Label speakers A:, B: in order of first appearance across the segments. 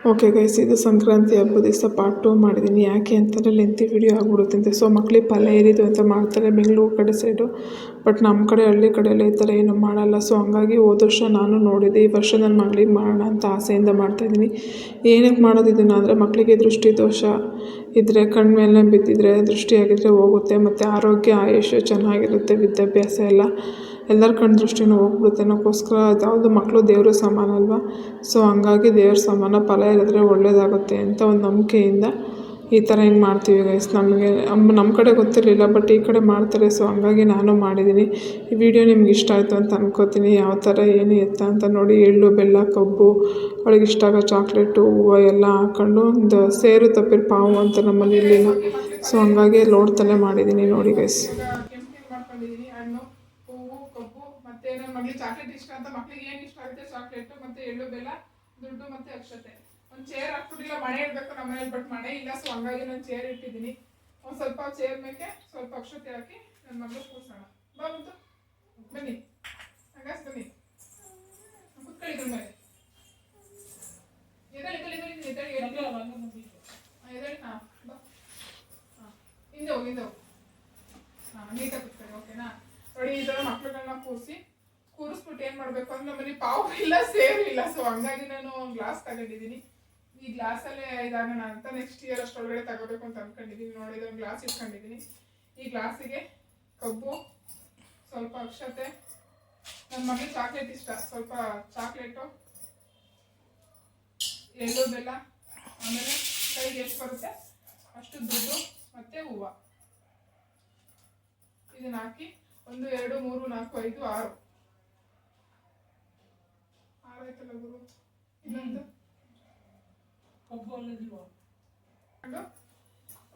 A: Okay guys, ಇದು ಸಂಕ್ರಾಂತಿ ಹಬ್ಬದ ದಿವಸ ಪಾರ್ಟ್ 2 ಮಾಡಿದ್ದೀನಿ. ಯಾಕೆ ಅಂತಂದರೆ ಲೆಂತಿ ವಿಡಿಯೋ ಆಗ್ಬಿಡುತ್ತೆ. ಸೊ ಮಕ್ಳಿಗೆ ಪಲ್ಯ ಏರಿದು ಅಂತ ಮಾಡ್ತಾರೆ ಬೆಂಗಳೂರು ಕಡೆ ಸೈಡು. ಬಟ್ ನಮ್ಮ ಕಡೆ ಹಳ್ಳಿ ಕಡೆಯೆಲ್ಲ ಈ ಥರ ಏನು ಮಾಡಲ್ಲ. ಸೊ ಹಂಗಾಗಿ ಹೋದ ವರ್ಷ ನಾನು ನೋಡಿದ್ದೆ. ಈ ವರ್ಷ ನನ್ನ ಮಗಳಿಗೆ ಮಾಡೋಣ ಅಂತ ಆಸೆಯಿಂದ ಮಾಡ್ತಾಯಿದ್ದೀನಿ. ಏನಕ್ಕೆ ಮಾಡೋದು ಇದನ್ನು ಅಂದರೆ, ಮಕ್ಕಳಿಗೆ ದೃಷ್ಟಿ ದೋಷ ಇದ್ದರೆ, ಕಣ್ಣು ಮೇಲೆ ಬಿದ್ದಿದ್ರೆ, ದೃಷ್ಟಿಯಾಗಿದ್ದರೆ ಹೋಗುತ್ತೆ. ಮತ್ತು ಆರೋಗ್ಯ ಆಯುಷ್ಯ ಚೆನ್ನಾಗಿರುತ್ತೆ, ವಿದ್ಯಾಭ್ಯಾಸ ಎಲ್ಲರ ಕಣ್ಣು ದೃಷ್ಟಿನೂ ಹೋಗ್ಬಿಡುತ್ತೆ ಅನ್ನೋಕ್ಕೋಸ್ಕರ. ಅದ್ಯಾವುದು ಮಕ್ಕಳು ದೇವರು ಸಮಾನ ಅಲ್ವಾ. ಸೊ ಹಂಗಾಗಿ ದೇವ್ರ ಸಮಾನ ಫಲ ಇರಿದ್ರೆ ಒಳ್ಳೆಯದಾಗುತ್ತೆ ಅಂತ ಒಂದು ನಂಬಿಕೆಯಿಂದ ಈ ಥರ ಹಿಂಗೆ ಮಾಡ್ತೀವಿ ಗೈಸ್. ನಮಗೆ ನಮ್ಮ ಕಡೆ ಗೊತ್ತಿರಲಿಲ್ಲ, ಬಟ್ ಈ ಕಡೆ ಮಾಡ್ತಾರೆ. ಸೊ ಹಂಗಾಗಿ ನಾನು ಮಾಡಿದ್ದೀನಿ. ಈ ವಿಡಿಯೋ ನಿಮ್ಗೆ ಇಷ್ಟ ಆಯಿತು ಅಂತ ಅನ್ಕೋತೀನಿ. ಯಾವ ಥರ ಏನು ಎತ್ತ ಅಂತ ನೋಡಿ. ಎಳ್ಳು, ಬೆಲ್ಲ, ಕಬ್ಬು, ಅವಳಿಗೆ ಇಷ್ಟ ಆಗೋ ಚಾಕ್ಲೇಟು, ಹೂವು ಎಲ್ಲ ಹಾಕ್ಕೊಂಡು ಒಂದು ಸೇರು ತಪ್ಪಿರ ಪಾವು ಅಂತ ನಮ್ಮಲ್ಲಿ ಇರಲಿಲ್ಲ. ಸೊ ಹಂಗಾಗಿ ನೋಡ್ತಲೇ ಮಾಡಿದ್ದೀನಿ ನೋಡಿ ಗೈಸ್. ಮತ್ತೆ ನನ್ನ ಮಗಳಿಗೆ ಚಾಕ್ಲೇಟ್ ಇಷ್ಟ ಅಂತ, ಮಕ್ಳಿಗೆ ಏನು ಇಷ್ಟ ಆಗುತ್ತೆ ಚಾಕ್ಲೇಟು, ಮತ್ತೆ ಎಳ್ಳು, ಬೆಲ್ಲ, ದುಡ್ಡು, ಮತ್ತೆ ಅಕ್ಷತೆ. ಒಂದು ಚೇರ್ ಹಾಕ್ಬಿಟ್ಟಿಲ್ಲ, ಮನೆ ಇಡಬೇಕು ನಮ್ಮ ಮನೇಲಿ, ಬಟ್ ಮನೆ ಇಲ್ಲ. ಸೊ ಹಂಗಾಗಿ ನಾನು ಚೇರ್ ಇಟ್ಟಿದ್ದೀನಿ. ಒಂದು ಸ್ವಲ್ಪ ಚೇರ್ ಮೇಲೆ ಸ್ವಲ್ಪ ಅಕ್ಷತೆ ಹಾಕಿ ನನ್ನ ಮಗಳು ಕೂರ್ಸೋಣ. ಬಂತು, ಬನ್ನಿ ಹಂಗಾಸ್, ಬನ್ನಿ ಕುತ್ಕೊಳ್ಳಿ ಇದ್ರ ಮೇಲೆ. ಹಿಂದೆ ಹೋಗಿ ನೀಟಾಗಿ ಕುತ್ಕೊಳ್ಳಿ. ಓಕೆನಾ? ನೋಡಿ, ಈ ಥರ ಮಕ್ಳುಗಳನ್ನ ಕೂರಿಸ್ಬಿಟ್ಟು ಏನು ಮಾಡಬೇಕು ಅಂದ್ರೆ, ನಮ್ಮಲ್ಲಿ ಪಾವು ಇಲ್ಲ, ಸೇರು ಇಲ್ಲ. ಸೊ ಹಂಗಾಗಿ ನಾನು ಒಂದು ಗ್ಲಾಸ್ ತಗೊಂಡಿದ್ದೀನಿ. ಈ ಗ್ಲಾಸಲ್ಲೇ ಇದಾಗೋಣ ಅಂತ ನೆಕ್ಸ್ಟ್ ಇಯರ್ ಅಷ್ಟೊಳಗಡೆ ತಗೋಬೇಕು ಅಂತ ಅಂದ್ಕೊಂಡಿದ್ದೀನಿ. ನೋಡಿ, ಇದೊಂದು ಗ್ಲಾಸ್ ಇಟ್ಕೊಂಡಿದ್ದೀನಿ. ಈ ಗ್ಲಾಸಿಗೆ ಕಬ್ಬು, ಸ್ವಲ್ಪ ಅಕ್ಷತೆ, ನನ್ನ ಮಗಳಿಗೆ ಚಾಕ್ಲೇಟ್ ಇಷ್ಟ, ಸ್ವಲ್ಪ ಚಾಕ್ಲೇಟು, ಎಳ್ಳು, ಬೆಲ್ಲ, ಆಮೇಲೆ ಕೈಗೆ ಎಷ್ಟು ಬರುತ್ತೆ ಅಷ್ಟು ದುಡ್ಡು ಮತ್ತು ಹೂವು. ಇದನ್ನ ಹಾಕಿ 1 2 3 4 5 6 ಆಯ್ತಲ್ಲ ಗುರು. ಇನ್ನೊಂದು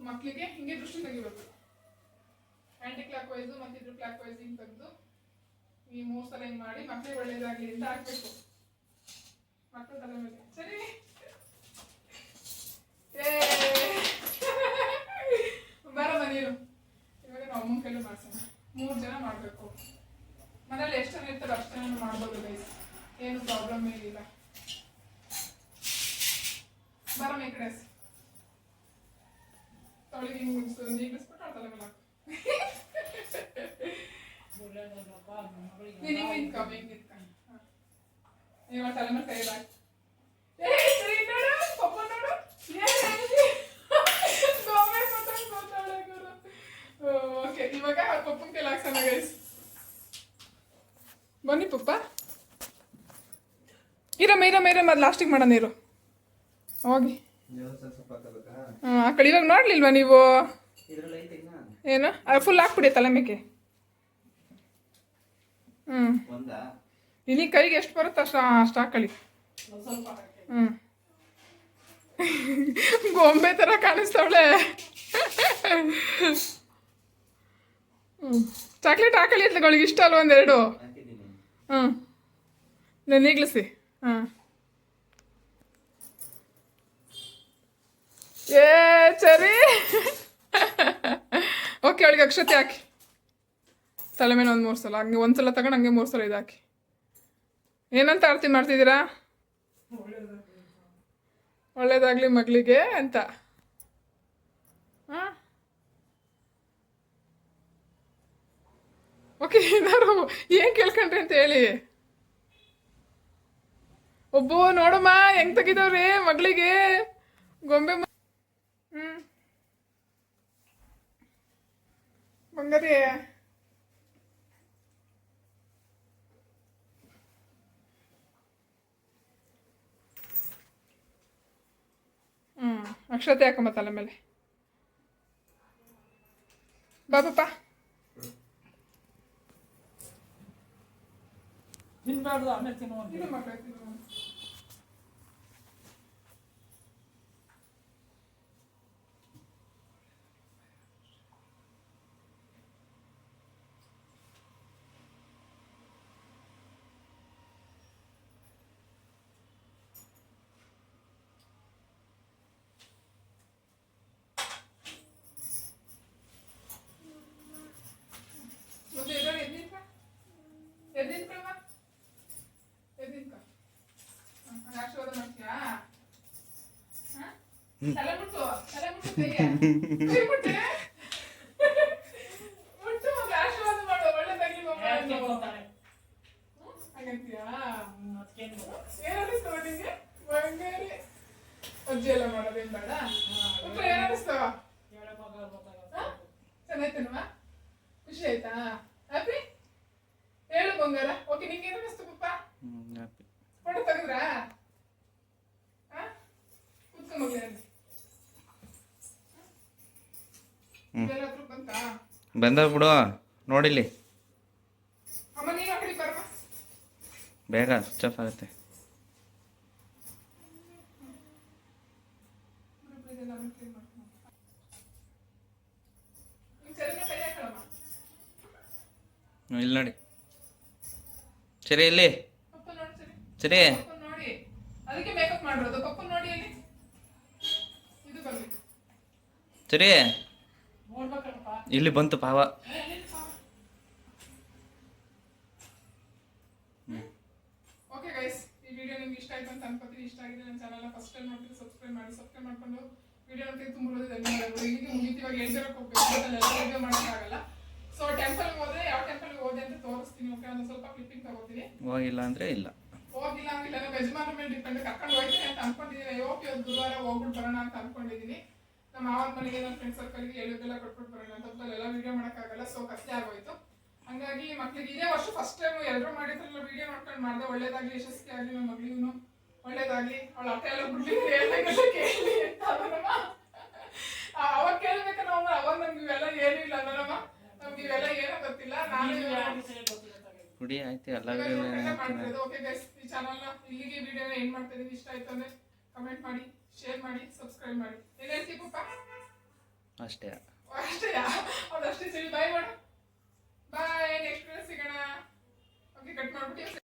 A: ಮಕ್ಕಳಿಗೆ ಹಿಂಗೆ ದೃಷ್ಟಿ ತೆಗಿಬೇಕು. ಆಂಟಿ ಕ್ಲಾಕ್ ವೈಸ್ ಮತ್ತು ಇದ್ರ ಕ್ಲಾಕ್ ವೈಸ್ ಹಿಂಗೆ ತೆಗೆದು ಈ 3 ಸಲ ಹಿಂಗೆ ಮಾಡಿ ಮಕ್ಕಳಿಗೆ ಒಳ್ಳೇದಾಗಲಿ ಅಂತ ಹಾಕ್ಬೇಕು ಮಕ್ಕಳ ತಲೆ ಮೇಲೆ. ಸರಿ, ಬರಮ್ಮ ನೀನು. ಇವಾಗ ನಾವು ಅಮ್ಮನ ಕೈಲೂ ಮಾಡ್ಸೋಣ. 3 ಜನ ಮಾಡಬೇಕು. ಮನೇಲಿ ಎಷ್ಟು ಜನ ಇರ್ತಾರೋ ಅಷ್ಟು ಜನ ಮಾಡ್ಬೋದು ಗೈಸ್, ಏನು ಪ್ರಾಬ್ಲಮ್ ಏನಿಲ್ಲ. ಬರಮ್ಮ ಈ ಕಡೆ ತೊಳಿಗೆ ನೀಗಿಸ್ಬಿಟ್ಟು ಆ ತಲೆ ಮೇಲೆ ನೀವು ತಲೆ ಮೇಲೆ ಕೈ ಹಾಕಿ. ಓಕೆ, ಇವಾಗ ಪಪ್ಪನ ಕೈಲಿ ಹಾಕ್ಸೋಣ ಗೈಸ್. ಬನ್ನಿ ಪಪ್ಪ. ಇರಮ್ಮ ಅದು ಲಾಸ್ಟಿಗೆ ಮಾಡೋಣ. ನೀರು ಹೋಗಿ. ಆ ಕಡೆ ಇವಾಗ ನೋಡ್ಲಿಲ್ವಾ ನೀವು? ಏನು ಫುಲ್ ಹಾಕ್ಬಿಡಿ ತಲೆ ಮೇಕೆ. ಇಲ್ಲಿ ಕೈಗೆ ಎಷ್ಟು ಬರುತ್ತೆ ಅಷ್ಟು ಹಾಕೊಳ್ಳಿ. ಗೊಂಬೆ ಥರ ಕಾಣಿಸ್ತಾವಳೆ. ಚಾಕ್ಲೇಟ್ ಹಾಕೊಳ್ಳಿ ಅಂತ ಅವಳಿಗೆ ಇಷ್ಟ ಅಲ್ವ? 1 2 ನೀಗ್ಲಿಸಿ. ಸರಿ. ಓಕೆ, ಅವಳಿಗೆ ಅಕ್ಷತೆ ಹಾಕಿ ತಲೆ ಮೇಲೆ 1 3 ಸಲ. ಹಂಗೆ 1 ಸಲ ತಗೊಂಡು ಹಂಗೆ 3 ಸಲ ಇದು ಹಾಕಿ. ಏನಂತ ಆರತಿ ಮಾಡ್ತಿದ್ದೀರಾ? ಒಳ್ಳೇದಾಗ್ಲಿ ಮಗಳಿಗೆ ಅಂತ. ಓಕೆ, ಏನಾರು ಏನು ಕೇಳ್ಕೊಂಡ್ರಿ ಅಂತ ಹೇಳಿ. ಒಬ್ಬ ನೋಡಮ್ಮ ಹೆಂಗ್ ತೆಗಿದವ್ರಿ ಮಗಳಿಗೆ ಗೊಂಬೆ. ಬಂಗಾರಿ. ಅಕ್ಷತೆ ಹಾಕಮ್ಮ ತಲೆ ಮೇಲೆ. ಬಾಬಪ್ಪ ತಿನ್ಬಾರ್ದು, ಆಮೇಲೆ ತಿನ್ನುವಂತ. ಎದ್ದಿನ್ಕಮ್ಮ, ಎದ್ದಿನ್ಕ. ತಲೆ ಮುಟ್ಟು ಕೈಗೆ. ಕೈ ಮುಟ್ಟೆ. ಮುಟ್ಟು ಒಂದು ಆಶೀರ್ವಾದ ಮಾಡು, ಒಳ್ಳೆದಾಗ್ಲಿ ಮಮ್ಮ ಅಂತಾನೆ. ಹಾಗಂತೀಯಾ? ಏನಿಸ್ತಾವ ನಿಂಗೆ? ಬಂಗಾರಿ ಅಜ್ಜಿ ಎಲ್ಲ ಮಾಡೋದೇನ್ ಬೇಡ. ಏನಿಸ್ತಾವ? ಚೆನ್ನಾಯ್ತೇನವಾ? ಖುಷಿ ಆಯ್ತಾ? ಹ್ಯಾಪಿ? ಹೇಳು ಬಂಗಾರ. ಓಕೆ, ನಿಂಗೆ ಏನಿಸ್ತು ಪಪ್ಪ? ಫೋಟೋ ತೆಗೆದ್ರಾ? ಕೂತ್ಕೊಂಡ್ ಮಗನೇ.
B: ಬಂದ ಬಿಡು ನೋಡಿಲಿ.
A: ಅಮ್ಮ ನೀನು ಆ ಕಡೆ ಬರಮ್ಮ.
B: ಬೇಗ ಸ್ವಿಚ್ ಆಫ್ ಆಗುತ್ತೆ. ಇಲ್ಲಿ ನೋಡಿ ಸರಿ, ಇಲ್ಲಿ ಸರಿ.
A: ನೋಡಿ, ಅದಕ್ಕೆ ಮೇಕಪ್ ಮಾಡಿರೋದು. ಪಪ್ಪ ನೋಡಿ ಅಲ್ಲಿ ಇದು ಬರ್ಲಿ.
B: ಸರಿ, ಇಲ್ಲಿ ಬಂತು ಪಾವ.
A: ಓಕೆ ಗೈಸ್, ಈ ವಿಡಿಯೋ ನಿಮ್ಗೆ ಇಷ್ಟ ಆಯ್ತು ಅಂತ ಅನ್ಕೋತೀನಿ. ಇಷ್ಟ ಆಗಿದೆ ನನ್ನ ಚಾನಲ್ನ ಫಸ್ಟ್ ಟೈಮ್ ನೋಡ್ತೀವಿ, ಸಬ್ಸ್ಕ್ರೈಬ್ ಮಾಡ್ಕೊಂಡು ವಿಡಿಯೋ ನೋಡ್ತೀವಿ. ತುಂಬ ಧನ್ಯವಾದಗಳು. ಇಲ್ಲಿಗೆ ಮುಗಿತು. ಇವಾಗ ಹೇಳ್ತಿರೋಕೆ ಹೋಗ್ಬೇಕು, ಎಲ್ಲ ವಿಡಿಯೋ ಮಾಡೋಕ್ಕಾಗಲ್ಲ. ಸೊ ಟೆಂಪಲ್ಗೆ ಹೋದ್ರೆ ಯಾವ ಟೆಂಪಲ್ಗೆ ಹೋದೆ ಅಂತ ತೋರಿಸ್ತೀನಿ. ಓಕೆ, ಒಂದು ಸ್ವಲ್ಪ ಕ್ಲಿಪ್ಪಿಂಗ್ ತಗೋತೀನಿ.
B: ಹೋಗಿಲ್ಲ ಅಂದ್ರೆ ಇಲ್ಲ,
A: ಹೋಗಿಲ್ಲ ಅಂದಿಲ್ಲ, ನಮ್ಮ ಯಜಮಾನ ಮೇಲೆ ಡಿಪೆಂಡ್. ಕರ್ಕೊಂಡು ಹೋಗ್ತೀನಿ ಅಂತ ಅನ್ಕೊಂಡಿದ್ದೀನಿ. ಓಕೆ, ಒಂದು ಗುರುವಾರ ಹೋಗ್ಬಿಟ್ಟು ಬರೋಣ ಅಂತ ಅನ್ಕೊಂಡಿದ್ದೀನಿ. ನಮ್ಮ ಮಾವನ ಮನೆಗೆ ನನ್ನ ಫ್ರೆಂಡ್ ಸರ್ಕಲ್ಗೆ ಹೇಳಿದ್ದೆಲ್ಲ ಕೊಟ್ಬಿಟ್ಟು ಬರೋಣ ಅಂತ. ಎಲ್ಲ ವಿಡಿಯೋ ಮಾಡೋಕ್ಕಾಗಲ್ಲ, ಸೊ ಕತ್ಲೆ ಆಗೋಯ್ತು. ಹಂಗಾಗಿ ಮಕ್ಳಿಗೆ ಇದೇ ವರ್ಷ ಫಸ್ಟ್ ಟೈಮ್ ಎಲ್ಲರೂ ಮಾಡಿದ್ರಲ್ಲ ವಿಡಿಯೋ ನೋಡ್ಕೊಂಡು ಮಾಡಿದೆ. ಒಳ್ಳೇದಾಗ್ಲಿ, ಯಶಸ್ವಿ ಆಗಲಿ, ನಮ್ಮ ಮಗಳಿಗೂ ಒಳ್ಳೇದಾಗ್ಲಿ. ಅವಳ ಅಕ್ಕ ಎಲ್ಲ ಬಿಡ್ಲಿ ಕೇಳಿ ಅಂತ ಅದನ್ನಮ್ಮ ಅವಾಗ ಕೇಳ್ಬೇಕ ನಾವು. ಅವಾಗ ನಮ್ಗೆ ಇವೆಲ್ಲ ಏನೂ ಇಲ್ಲ ಅನ್ನೋಮ್ಮ, ನಮ್ಗೆ ಇವೆಲ್ಲ ಏನೋ ಗೊತ್ತಿಲ್ಲ.
B: ಕುಡಿ ಆಯ್ತು ಎಲ್ಲ
A: ಮಾಡ್ತಿರೋದು. ಓಕೆ ಗೈಸ್, ಈ ಚಾನಲ್ನ ಇಲ್ಲಿಗೆ ವಿಡಿಯೋನ ಏನ್ ಮಾಡ್ತಾ ಇದೀನಿ. ಇಷ್ಟ ಆಯ್ತು ಅಂದ್ರೆ ಕಮೆಂಟ್ ಮಾಡಿ, ಶೇರ್ ಮಾಡಿ, ಸಬ್ಸ್ಕ್ರೈಬ್ ಮಾಡಿ. ಏನ್ ಹೇಳ್ತೀವಿ ಪಪ್ಪ?
B: ಅಷ್ಟೇ
A: ಅದಷ್ಟೇ. ಸರಿ, ಬಾಯ್ ಮಾಡು. ಬಾಯ್, ನೆಕ್ಸ್ಟ್ ಸಿಗೋಣ. ಓಕೆ, ಕಟ್ ಮಾಡ್ಬಿಟ್ಟು